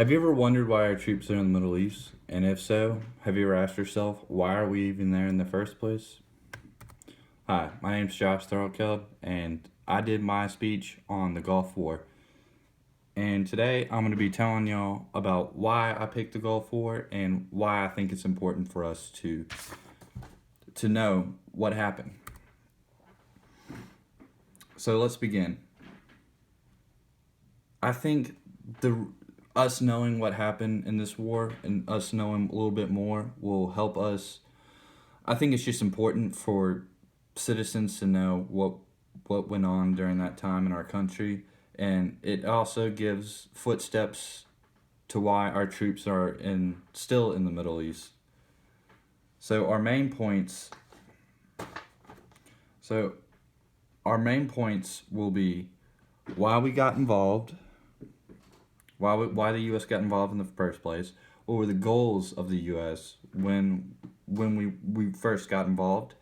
Have you ever wondered why our troops are in the Middle East? And if so, have you ever asked yourself, why are we even there in the first place? Hi, my name's Josh Thurlkeld, and I did my speech on the Gulf War. And today I'm going to be telling y'all about why I picked the Gulf War and why I think it's important for us to know what happened. So let's begin. I think the us knowing what happened in this war and us knowing a little bit more will help us. I think it's just important for citizens to know what went on during that time in our country, and it also gives footsteps to why our troops are still in the Middle East. So so our main points will be why we got involved, why the U.S. got involved in the first place, what were the goals of the U.S. when we first got involved,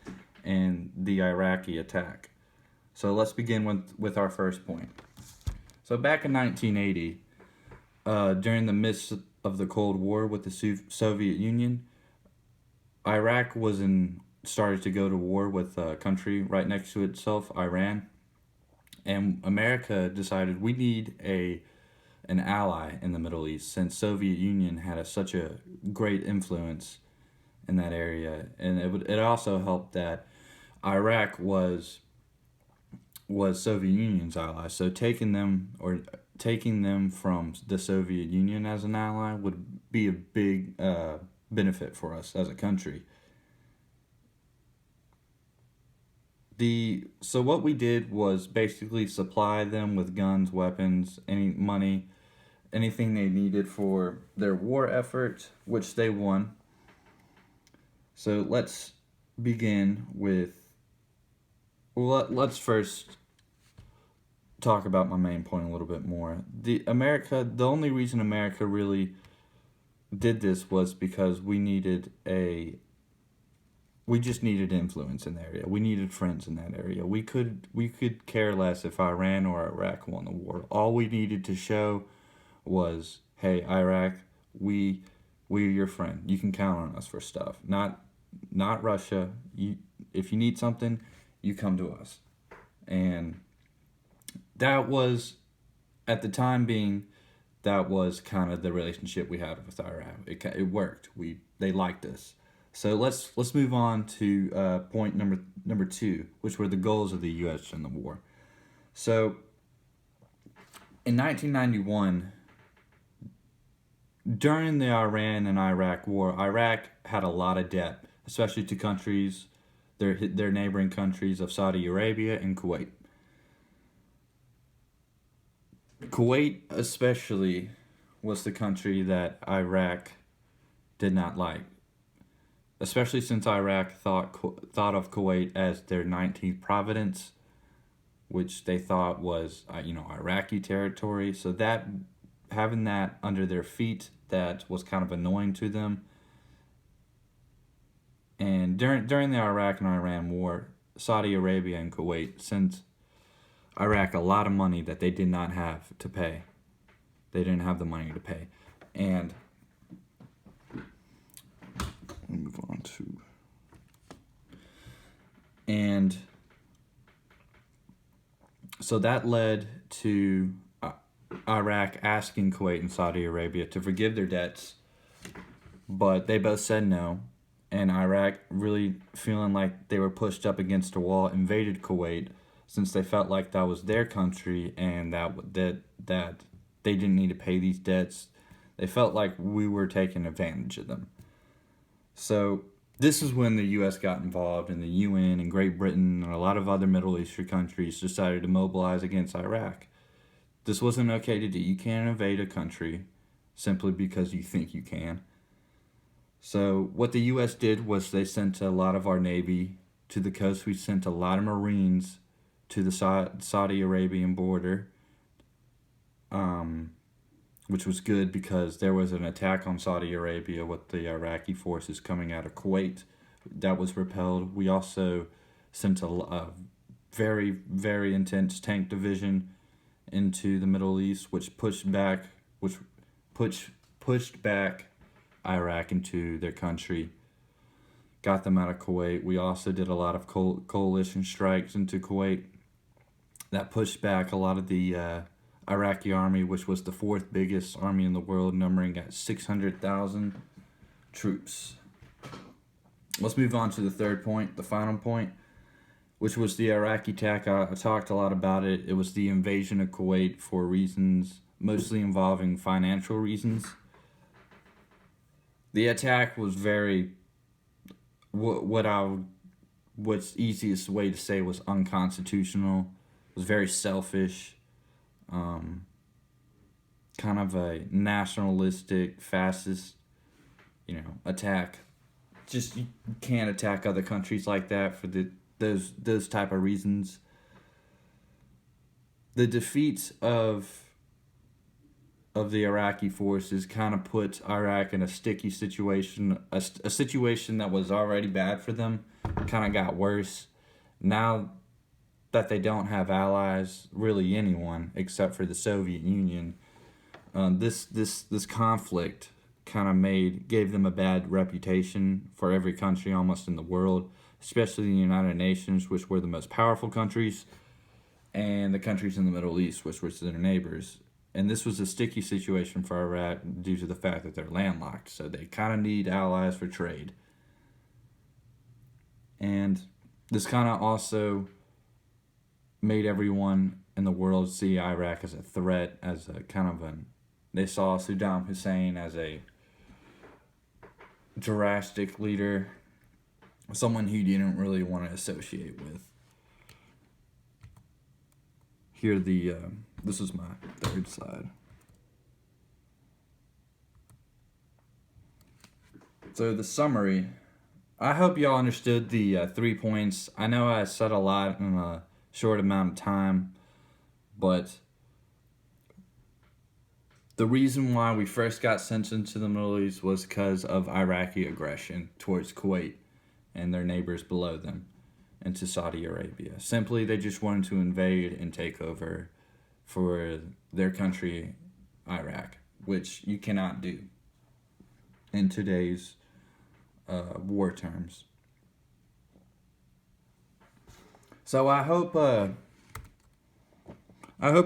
and the Iraqi attack. So let's begin with our first point. So back in 1980, during the midst of the Cold War with the Soviet Union, Iraq started to go to war with a country right next to itself, Iran, and America decided we need an ally in the Middle East since Soviet Union had such a great influence in that area, and it also helped that Iraq was Soviet Union's ally. So taking them from the Soviet Union as an ally would be a big benefit for us as a country. So what we did was basically supply them with guns, weapons, any money, anything they needed for their war effort, which they won. So let's begin with. Let's first talk about my main point a little bit more. The only reason America really did this was because we just needed influence in the area. We needed friends in that area. We could care less if Iran or Iraq won the war. All we needed to show was, hey, Iraq, we're your friend. You can count on us for stuff. Not Russia. If you need something, you come to us. And that was, at the time being, that was kind of the relationship we had with Iraq. It worked. They liked us. So let's move on to point number 2, which were the goals of the U.S. in the war. So in 1991, during the Iran and Iraq war, Iraq had a lot of debt, especially to countries, their neighboring countries of Saudi Arabia and Kuwait. Kuwait especially was the country that Iraq did not like, especially since Iraq thought of Kuwait as their 19th province, which they thought was Iraqi territory. So that having that under their feet, that was kind of annoying to them. And during the Iraq and Iran war, Saudi Arabia and Kuwait sent Iraq a lot of money that they did not have to pay. They didn't have the money to pay. And let me move on to. And so that led to Iraq asking Kuwait and Saudi Arabia to forgive their debts, but they both said no. And Iraq, really feeling like they were pushed up against a wall, invaded Kuwait, since they felt like that was their country and that they didn't need to pay these debts. They felt like we were taking advantage of them. So this is when the U.S. got involved, and the UN and Great Britain and a lot of other Middle Eastern countries decided to mobilize against Iraq. This wasn't okay to do. You can't invade a country simply because you think you can. So what the U.S. did was they sent a lot of our Navy to the coast. We sent a lot of Marines to the Saudi Arabian border, which was good because there was an attack on Saudi Arabia with the Iraqi forces coming out of Kuwait. That was repelled. We also sent a very, very intense tank division into the Middle East, which pushed pushed back Iraq into their country, got them out of Kuwait. We also did a lot of coalition strikes into Kuwait that pushed back a lot of the Iraqi army, which was the fourth biggest army in the world, numbering at 600,000 troops. Let's move on to the third point, the final point, which was the Iraqi attack. I talked a lot about it. It was the invasion of Kuwait for reasons mostly involving financial reasons. The attack was very, what's easiest way to say was unconstitutional. It was very selfish, kind of a nationalistic, fascist, attack. Just you can't attack other countries like that for those type of reasons. The defeat of the Iraqi forces kind of puts Iraq in a sticky situation, a situation that was already bad for them, kind of got worse. Now that they don't have allies, really anyone except for the Soviet Union, this conflict kind of gave them a bad reputation for every country almost in the world, especially the United Nations, which were the most powerful countries, and the countries in the Middle East, which were their neighbors. And this was a sticky situation for Iraq due to the fact that they're landlocked, so they kind of need allies for trade. And this kind of also made everyone in the world see Iraq as a threat, as a kind of they saw Saddam Hussein as a drastic leader, someone who didn't really want to associate with. Here this is my third slide. So the summary, I hope y'all understood the 3 points. I know I said a lot in a short amount of time, but the reason why we first got sent into the Middle East was because of Iraqi aggression towards Kuwait and their neighbors below them, into Saudi Arabia. Simply, they just wanted to invade and take over for their country, Iraq, which you cannot do in today's war terms. So I hope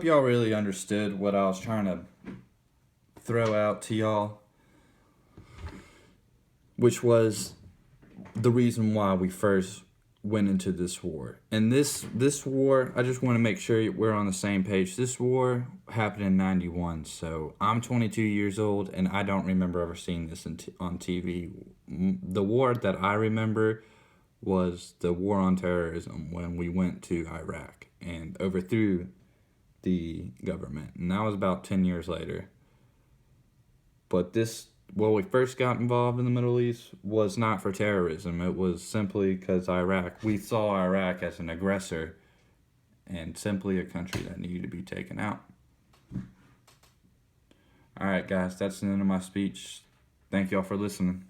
y'all really understood what I was trying to throw out to y'all, which was the reason why we first went into this war. And this war, I just want to make sure we're on the same page. This war happened in 91, so I'm 22 years old, and I don't remember ever seeing this on TV. The war that I remember was the war on terrorism, when we went to Iraq and overthrew the government, and that was about 10 years later. But when we first got involved in the Middle East was not for terrorism. It was simply because we saw Iraq as an aggressor and simply a country that needed to be taken out. Alright guys, that's the end of my speech. Thank y'all for listening.